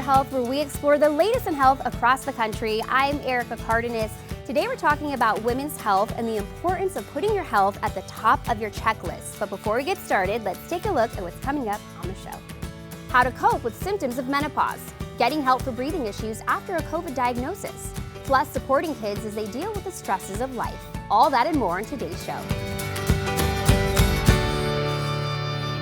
Your Health, where we explore the latest in health across the country. I'm Erica Cardenas. Today we're talking about women's health and the importance of putting your health at the top of your checklist. But before we get started, let's take a look at what's coming up on the show. How to cope with symptoms of menopause, getting help for breathing issues after a COVID diagnosis, plus supporting kids as they deal with the stresses of life. All that and more in today's show.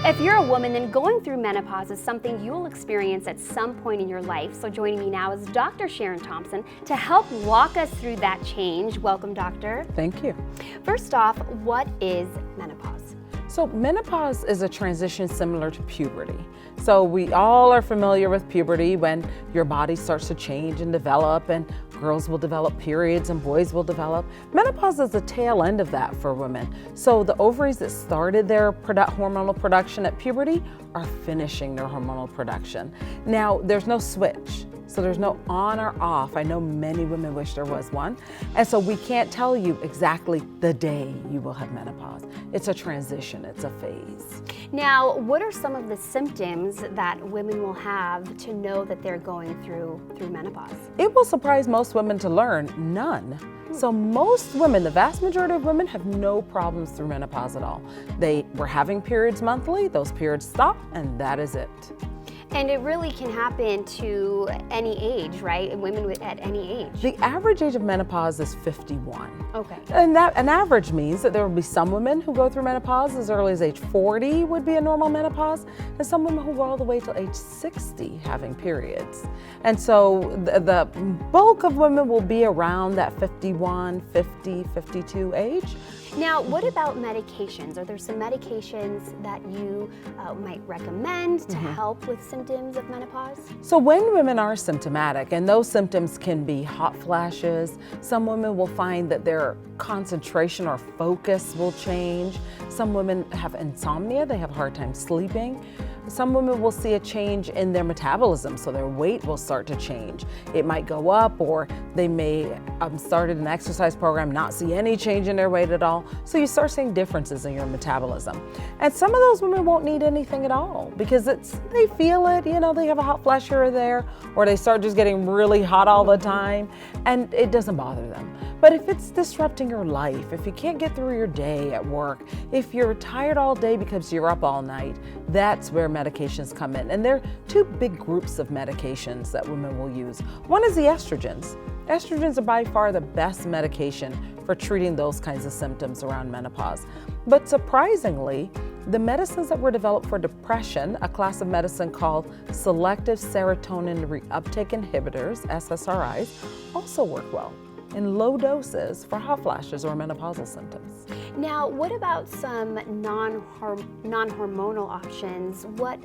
If you're a woman, then going through menopause is something you'll experience at some point in your life. So joining me now is Dr. Sharon Thompson to help walk us through that change. Welcome, doctor. Thank you. First off, what is menopause? So menopause is a transition similar to puberty. So we all are familiar with puberty when your body starts to change and develop, and girls will develop periods and boys will develop. Menopause is the tail end of that for women. So the ovaries that started their hormonal production at puberty are finishing their hormonal production. Now, there's no switch. So there's no on or off. I know many women wish there was one. And so we can't tell you exactly the day you will have menopause. It's a transition, it's a phase. Now, what are some of the symptoms that women will have to know that they're going through menopause? It will surprise most women to learn none. So most women, the vast majority of women, have no problems through menopause at all. They were having periods monthly, those periods stop, and that is it. And it really can happen to any age, right? Women at any age. The average age of menopause is 51. Okay. And that an average means that there will be some women who go through menopause as early as age 40 would be a normal menopause, and some women who go all the way till age 60 having periods. And so the bulk of women will be around that 51, 50, 52 age. Now, what about medications? Are there some medications that you might recommend to help with symptoms of menopause? So when women are symptomatic, and those symptoms can be hot flashes, some women will find that their concentration or focus will change. Some women have insomnia, they have a hard time sleeping. Some women will see a change in their metabolism, so their weight will start to change. It might go up, or they may start an exercise program, not see any change in their weight at all. So you start seeing differences in your metabolism. And some of those women won't need anything at all because they feel it, they have a hot flash here or there, or they start just getting really hot all the time, and it doesn't bother them. But if it's disrupting your life, if you can't get through your day at work, if you're tired all day because you're up all night, that's where medications come in. And there are two big groups of medications that women will use. One is the estrogens. Estrogens are by far the best medication for treating those kinds of symptoms around menopause. But surprisingly, the medicines that were developed for depression, a class of medicine called selective serotonin reuptake inhibitors, SSRIs, also work well in low doses for hot flashes or menopausal symptoms. Now, what about some non-hormonal options? What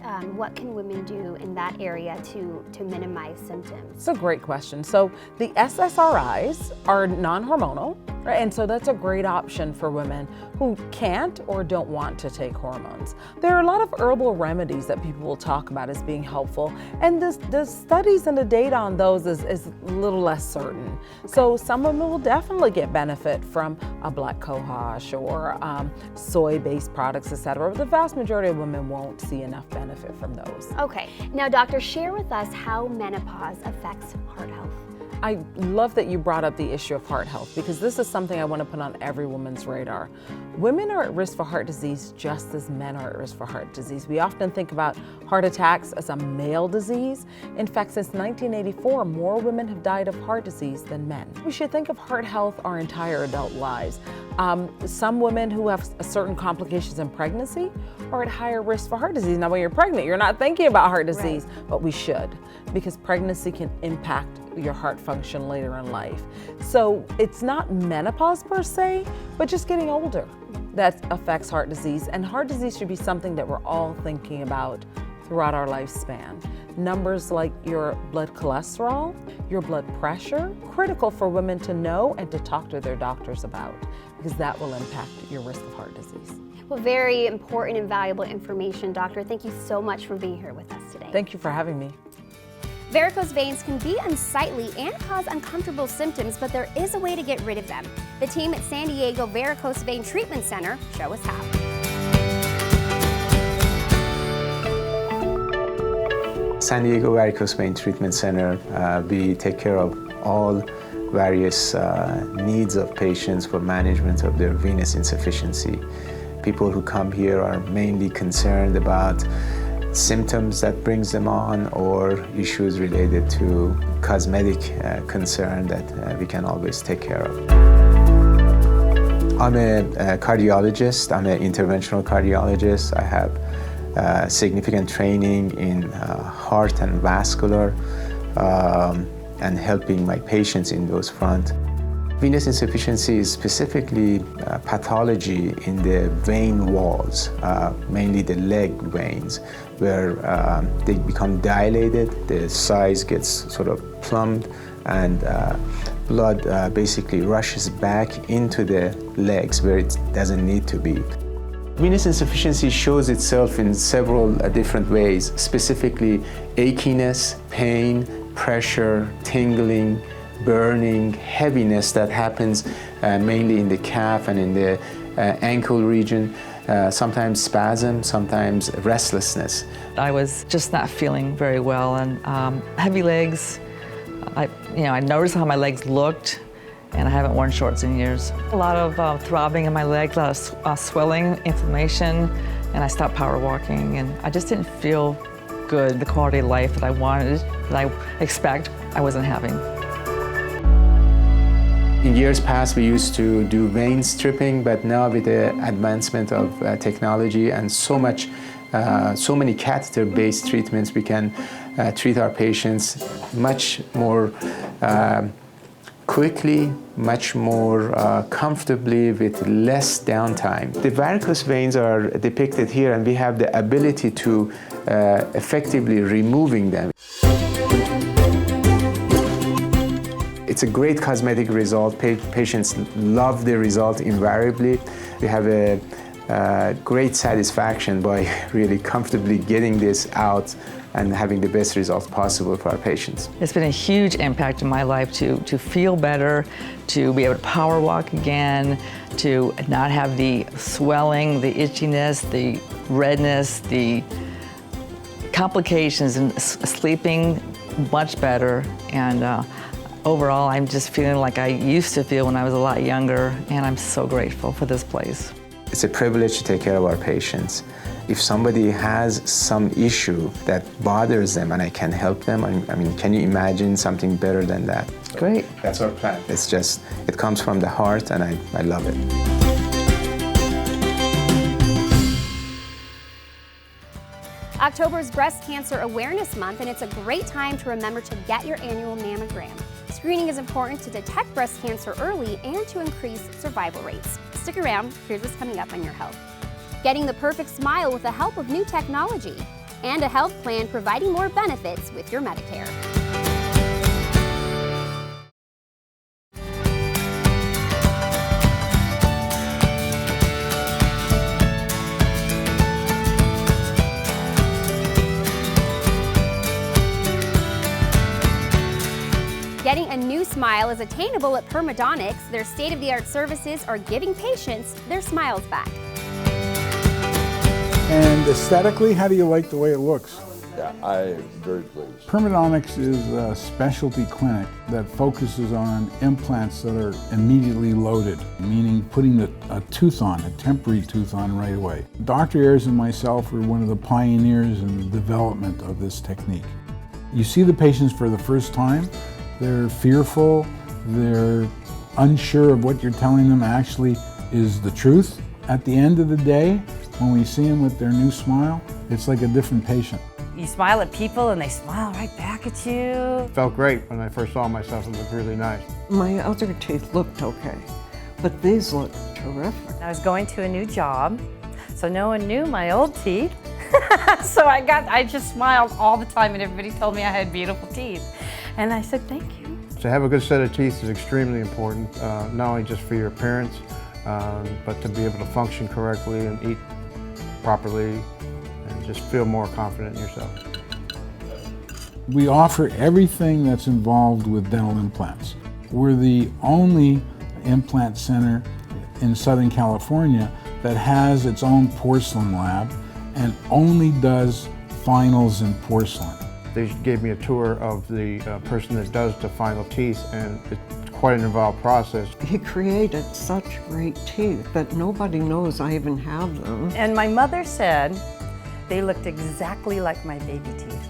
can women do in that area to minimize symptoms? It's a great question. So the SSRIs are non-hormonal, right? And so that's a great option for women who can't or don't want to take hormones. There are a lot of herbal remedies that people will talk about as being helpful, and the studies and the data on those is a little less certain. Okay. So some women will definitely get benefit from a black cohosh or soy-based products, etc. But the vast majority of women won't see enough benefit from those. Okay. Now, doctor, share with us how menopause affects heart health. I love that you brought up the issue of heart health because this is something I want to put on every woman's radar. Women are at risk for heart disease just as men are at risk for heart disease. We often think about heart attacks as a male disease. In fact, since 1984, more women have died of heart disease than men. We should think of heart health our entire adult lives. Some women who have certain complications in pregnancy are at higher risk for heart disease. Now, when you're pregnant, you're not thinking about heart disease, right, but we should, because pregnancy can impact your heart function later in life. So it's not menopause per se, but just getting older that affects heart disease. And heart disease should be something that we're all thinking about throughout our lifespan. Numbers like your blood cholesterol, your blood pressure, critical for women to know and to talk to their doctors about, because that will impact your risk of heart disease. Well, very important and valuable information, doctor. Thank you so much for being here with us today. Thank you for having me. Varicose veins can be unsightly and cause uncomfortable symptoms, but there is a way to get rid of them. The team at San Diego Varicose Vein Treatment Center show us how. San Diego Varicose Vein Treatment Center, we take care of all various needs of patients for management of their venous insufficiency. People who come here are mainly concerned about symptoms that brings them on or issues related to cosmetic concern that we can always take care of. I'm a cardiologist. I'm an interventional cardiologist. I have significant training in heart and vascular and helping my patients in those fronts. Venous insufficiency is specifically pathology in the vein walls, mainly the leg veins, where they become dilated, the size gets sort of plumbed, and blood basically rushes back into the legs where it doesn't need to be. Venous insufficiency shows itself in several different ways, specifically achiness, pain, pressure, tingling, burning, heaviness that happens mainly in the calf and in the ankle region, sometimes spasm, sometimes restlessness. I was just not feeling very well, and heavy legs. I noticed how my legs looked, and I haven't worn shorts in years. A lot of throbbing in my legs, a lot of swelling, inflammation, and I stopped power walking, and I just didn't feel good. The quality of life that I wanted, that I expect, I wasn't having. In years past, we used to do vein stripping, but now with the advancement of technology and so many catheter-based treatments, we can treat our patients much more quickly, much more comfortably with less downtime. The varicose veins are depicted here, and we have the ability to effectively removing them. It's a great cosmetic result. Patients love the result invariably. We have a great satisfaction by really comfortably getting this out and having the best results possible for our patients. It's been a huge impact in my life to feel better, to be able to power walk again, to not have the swelling, the itchiness, the redness, the complications, and sleeping much better. And overall, I'm just feeling like I used to feel when I was a lot younger, and I'm so grateful for this place. It's a privilege to take care of our patients. If somebody has some issue that bothers them and I can help them, I mean, can you imagine something better than that? Great. That's our plan. It's just, it comes from the heart, and I love it. October is Breast Cancer Awareness Month, and it's a great time to remember to get your annual mammogram. Screening is important to detect breast cancer early and to increase survival rates. Stick around, here's what's coming up on your health. Getting the perfect smile with the help of new technology, and a health plan providing more benefits with your Medicare. Getting a new smile is attainable at Permadontics. Their state-of-the-art services are giving patients their smiles back. And aesthetically, how do you like the way it looks? Yeah, I am very pleased. Permadontics is a specialty clinic that focuses on implants that are immediately loaded, meaning putting a tooth on, a temporary tooth on right away. Dr. Ayers and myself were one of the pioneers in the development of this technique. You see the patients for the first time, they're fearful, they're unsure of what you're telling them actually is the truth. At the end of the day, when we see them with their new smile, it's like a different patient. You smile at people and they smile right back at you. Felt great when I first saw myself. It looked really nice. My other teeth looked okay, but these look terrific. I was going to a new job, so no one knew my old teeth. So I just smiled all the time, and everybody told me I had beautiful teeth. And I said, thank you. To have a good set of teeth is extremely important, not only just for your appearance, but to be able to function correctly and eat properly and just feel more confident in yourself. We offer everything that's involved with dental implants. We're the only implant center in Southern California that has its own porcelain lab and only does finals in porcelain. They gave me a tour of the person that does the final teeth, and it's quite an involved process. He created such great teeth that nobody knows I even have them. And my mother said they looked exactly like my baby teeth.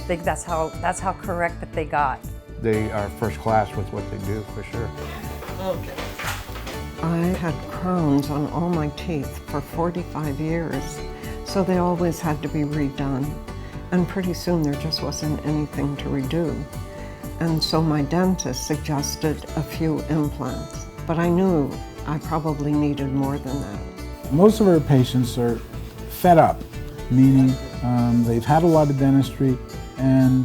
That's how correct that they got. They are first class with what they do, for sure. Okay. I had crowns on all my teeth for 45 years, so they always had to be redone. And pretty soon there just wasn't anything to redo. And so my dentist suggested a few implants, but I knew I probably needed more than that. Most of our patients are fed up, meaning they've had a lot of dentistry and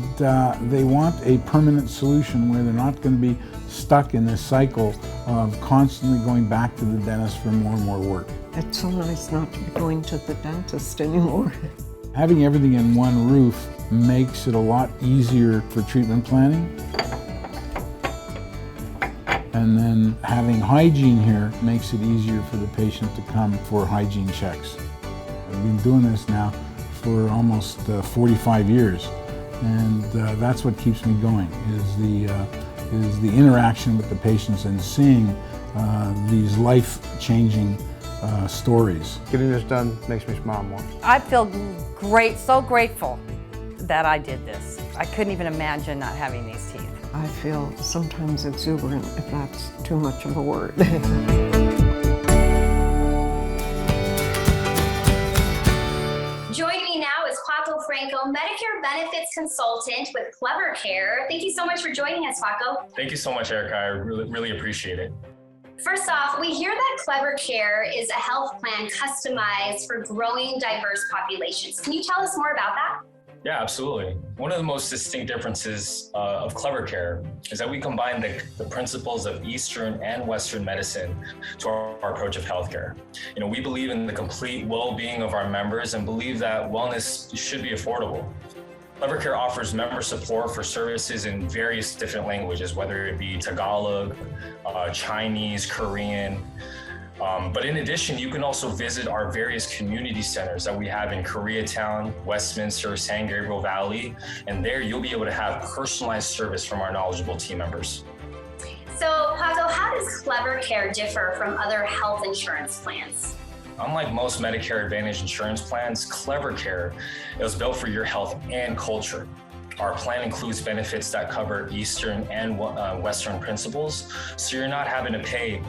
they want a permanent solution where they're not going to be stuck in this cycle of constantly going back to the dentist for more and more work. It's so nice not to be going to the dentist anymore. Having everything in one roof makes it a lot easier for treatment planning. And then having hygiene here makes it easier for the patient to come for hygiene checks. I've been doing this now for almost 45 years, and that's what keeps me going, is the interaction with the patients and seeing these life-changing stories. Getting this done makes me smile more. I feel great, so grateful that I did this. I couldn't even imagine not having these teeth. I feel sometimes exuberant, if that's too much of a word. Joining me now is Paco Franco, Medicare benefits consultant with Clever Care. Thank you so much for joining us, Paco. Thank you so much, Erica. I really appreciate it. First off, we hear that Clever Care is a health plan customized for growing diverse populations. Can you tell us more about that? Yeah, absolutely. One of the most distinct differences of Clever Care is that we combine the principles of Eastern and Western medicine to our approach of healthcare. We believe in the complete well-being of our members and believe that wellness should be affordable. Clever Care offers member support for services in various different languages, whether it be Tagalog, Chinese, Korean. But in addition, you can also visit our various community centers that we have in Koreatown, Westminster, San Gabriel Valley, and there you'll be able to have personalized service from our knowledgeable team members. So, Paco, how does Clever Care differ from other health insurance plans? Unlike most Medicare Advantage insurance plans, Clever Care is built for your health and culture. Our plan includes benefits that cover Eastern and Western principles, so you're not having to pay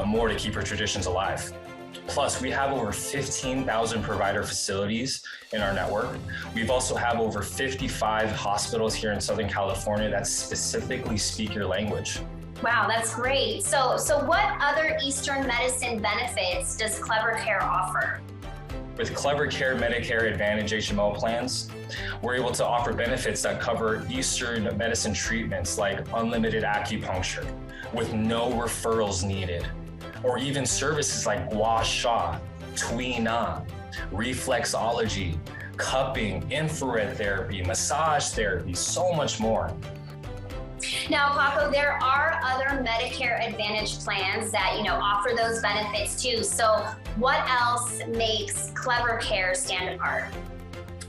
more to keep your traditions alive. Plus, we have over 15,000 provider facilities in our network. We've also have over 55 hospitals here in Southern California that specifically speak your language. Wow, that's great. So what other Eastern medicine benefits does Clever Care offer? With Clever Care Medicare Advantage HMO plans, we're able to offer benefits that cover Eastern medicine treatments like unlimited acupuncture with no referrals needed, or even services like gua sha, tui na, reflexology, cupping, infrared therapy, massage therapy, so much more. Now, Paco, there are other Medicare Advantage plans that, offer those benefits too. So what else makes Clever Care stand apart?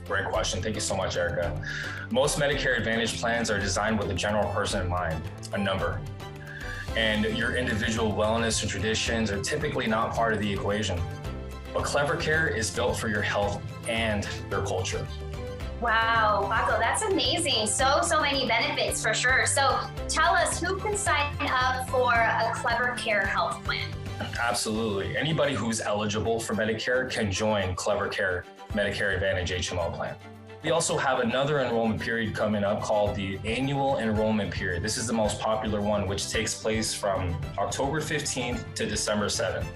Great question. Thank you so much, Erica. Most Medicare Advantage plans are designed with a general person in mind, a number. And your individual wellness and traditions are typically not part of the equation. But Clever Care is built for your health and your culture. Wow, Paco, that's amazing. So many benefits for sure. So tell us, who can sign up for a Clever Care health plan? Absolutely. Anybody who's eligible for Medicare can join Clever Care Medicare Advantage HMO plan. We also have another enrollment period coming up called the annual enrollment period. This is the most popular one, which takes place from October 15th to December 7th.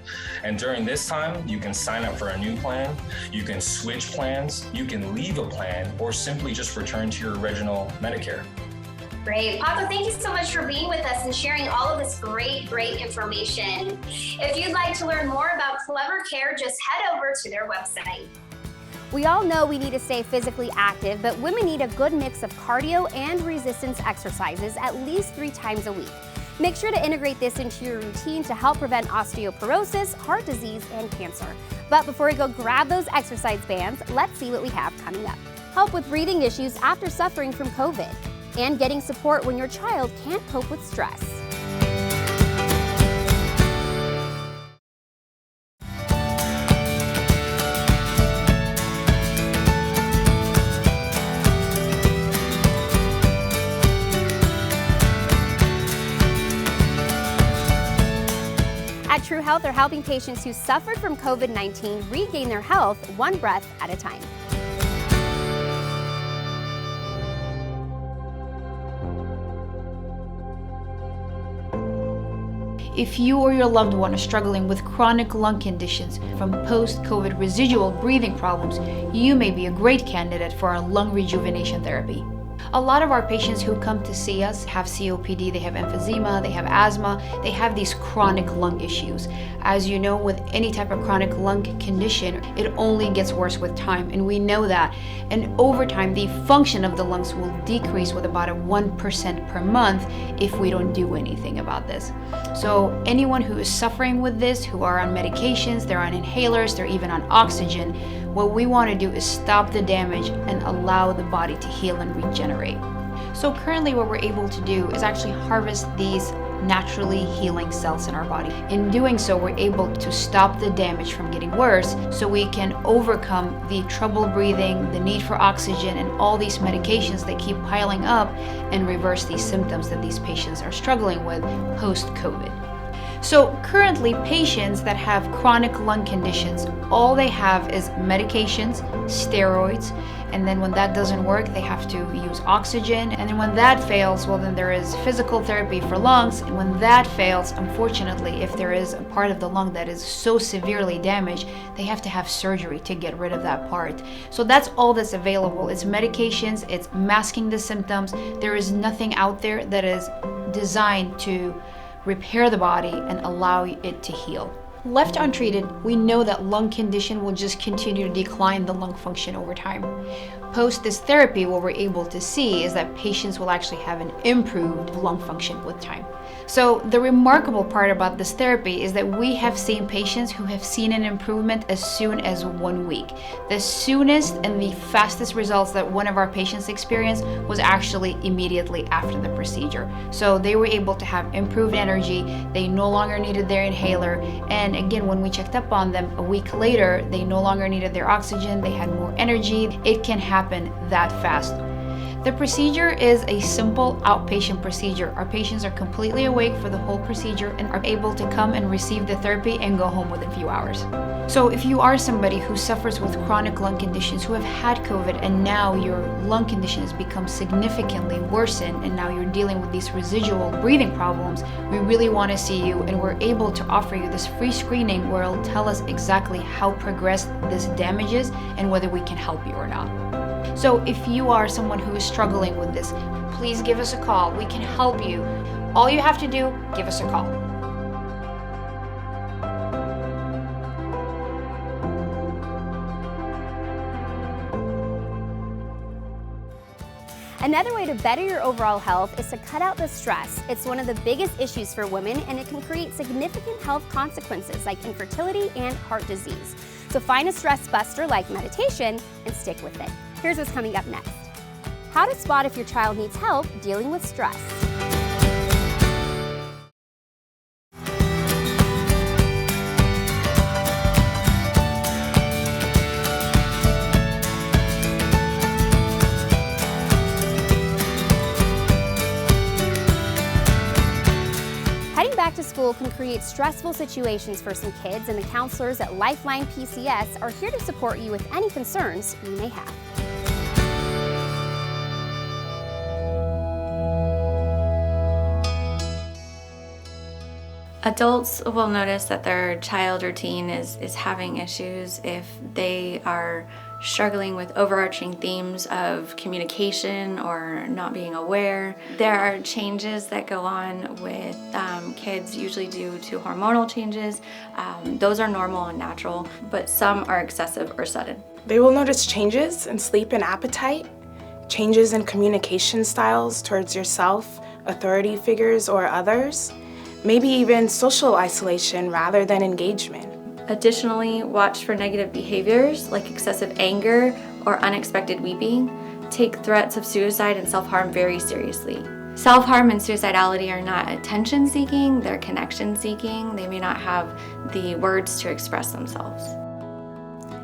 And during this time, you can sign up for a new plan, you can switch plans, you can leave a plan, or simply just return to your original Medicare. Great. Paco, thank you so much for being with us and sharing all of this great information. If you'd like to learn more about Clever Care, just head over to their website. We all know we need to stay physically active, but women need a good mix of cardio and resistance exercises at least 3 times a week. Make sure to integrate this into your routine to help prevent osteoporosis, heart disease, and cancer. But before we go grab those exercise bands, let's see what we have coming up. help with breathing issues after suffering from COVID, and getting support when your child can't cope with stress. At True Health, are helping patients who suffered from COVID-19 regain their health one breath at a time. If you or your loved one are struggling with chronic lung conditions from post-COVID residual breathing problems, you may be a great candidate for our lung rejuvenation therapy. A lot of our patients who come to see us have COPD, they have emphysema, they have asthma, they have these chronic lung issues. As you know, with any type of chronic lung condition, it only gets worse with time, and we know that. And over time, the function of the lungs will decrease with about a 1% per month if we don't do anything about this. So anyone who is suffering with this, who are on medications, they're on inhalers, they're even on oxygen, what we want to do is stop the damage and allow the body to heal and regenerate. So currently what we're able to do is actually harvest these naturally healing cells in our body. In doing so, we're able to stop the damage from getting worse, so we can overcome the trouble breathing, the need for oxygen, and all these medications that keep piling up, and reverse these symptoms that these patients are struggling with post-COVID. So currently, patients that have chronic lung conditions, all they have is medications, steroids, and then when that doesn't work, they have to use oxygen. And then when that fails, well, then there is physical therapy for lungs. And when that fails, unfortunately, if there is a part of the lung that is so severely damaged, they have to have surgery to get rid of that part. So that's all that's available. It's medications, it's masking the symptoms. There is nothing out there that is designed to repair the body and allow it to heal. Left untreated, we know that lung condition will just continue to decline the lung function over time. Post this therapy, what we're able to see is that patients will actually have an improved lung function with time. So the remarkable part about this therapy is that we have seen patients who have seen an improvement as soon as 1 week. The soonest and the fastest results that one of our patients experienced was actually immediately after the procedure. So they were able to have improved energy, they no longer needed their inhaler, and again, when we checked up on them a week later, they no longer needed their oxygen, they had more energy. It can happen that fast. The procedure is a simple outpatient procedure. Our patients are completely awake for the whole procedure and are able to come and receive the therapy and go home within a few hours. So if you are somebody who suffers with chronic lung conditions, who have had COVID, and now your lung condition has become significantly worsened, and now you're dealing with these residual breathing problems, we really want to see you, and we're able to offer you this free screening where it'll tell us exactly how progressed this damage is and whether we can help you or not. So if you are someone who is struggling with this, please give us a call. We can help you. All you have to do, give us a call. Another way to better your overall health is to cut out the stress. It's one of the biggest issues for women, and it can create significant health consequences like infertility and heart disease. So find a stress buster like meditation and stick with it. Here's what's coming up next. How to spot if your child needs help dealing with stress. Heading back to school can create stressful situations for some kids, and the counselors at Lifeline PCS are here to support you with any concerns you may have. Adults will notice that their child or teen is having issues if they are struggling with overarching themes of communication or not being aware. There are changes that go on with kids, usually due to hormonal changes. Those are normal and natural, but some are excessive or sudden. They will notice changes in sleep and appetite, changes in communication styles towards yourself, authority figures, or others. Maybe even social isolation rather than engagement. Additionally, watch for negative behaviors like excessive anger or unexpected weeping take threats of suicide and self-harm very seriously. Self-harm and suicidality are not attention-seeking, they're connection-seeking. They may not have the words to express themselves.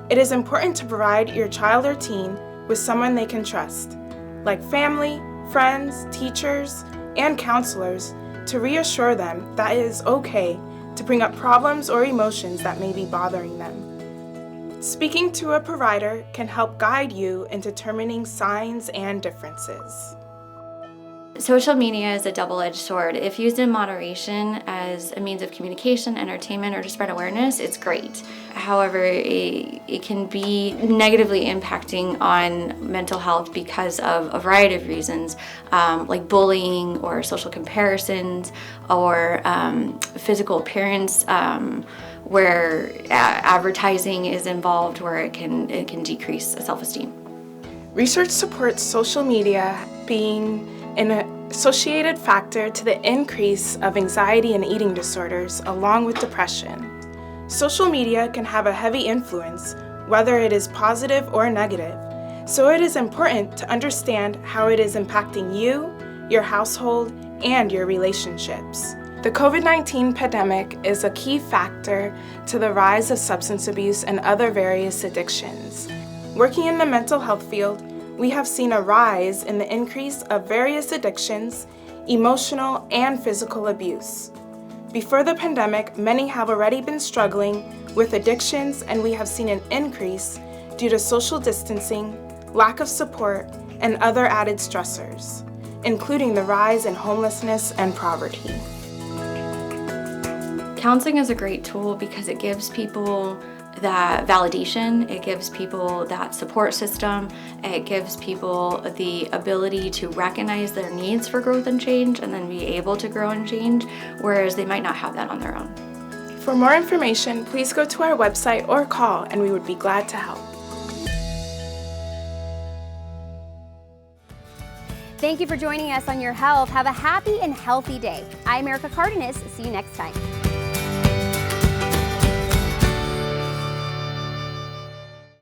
It is important to provide your child or teen with someone they can trust, like family, friends, teachers, and counselors, to reassure them that it is okay to bring up problems or emotions that may be bothering them. Speaking to a provider can help guide you in determining signs and differences. Social media is a double-edged sword. If used in moderation as a means of communication, entertainment, or to spread awareness, it's great. However, it can be negatively impacting on mental health because of a variety of reasons, like bullying or social comparisons or physical appearance, where advertising is involved, where it can decrease self-esteem. Research supports social media being an associated factor to the increase of anxiety and eating disorders along with depression. Social media can have a heavy influence, whether it is positive or negative, so it is important to understand how it is impacting you, your household, and your relationships. The COVID-19 pandemic is a key factor to the rise of substance abuse and other various addictions. Working in the mental health field, we have seen a rise in the increase of various addictions, emotional and physical abuse. Before the pandemic, many have already been struggling with addictions, and we have seen an increase due to social distancing, lack of support, and other added stressors, including the rise in homelessness and poverty. Counseling is a great tool because it gives people that validation, it gives people that support system, it gives people the ability to recognize their needs for growth and change and then be able to grow and change, whereas they might not have that on their own. For more information, please go to our website or call, and we would be glad to help. Thank you for joining us on Your Health. Have a happy and healthy day. I'm Erica Cardenas. See you next time.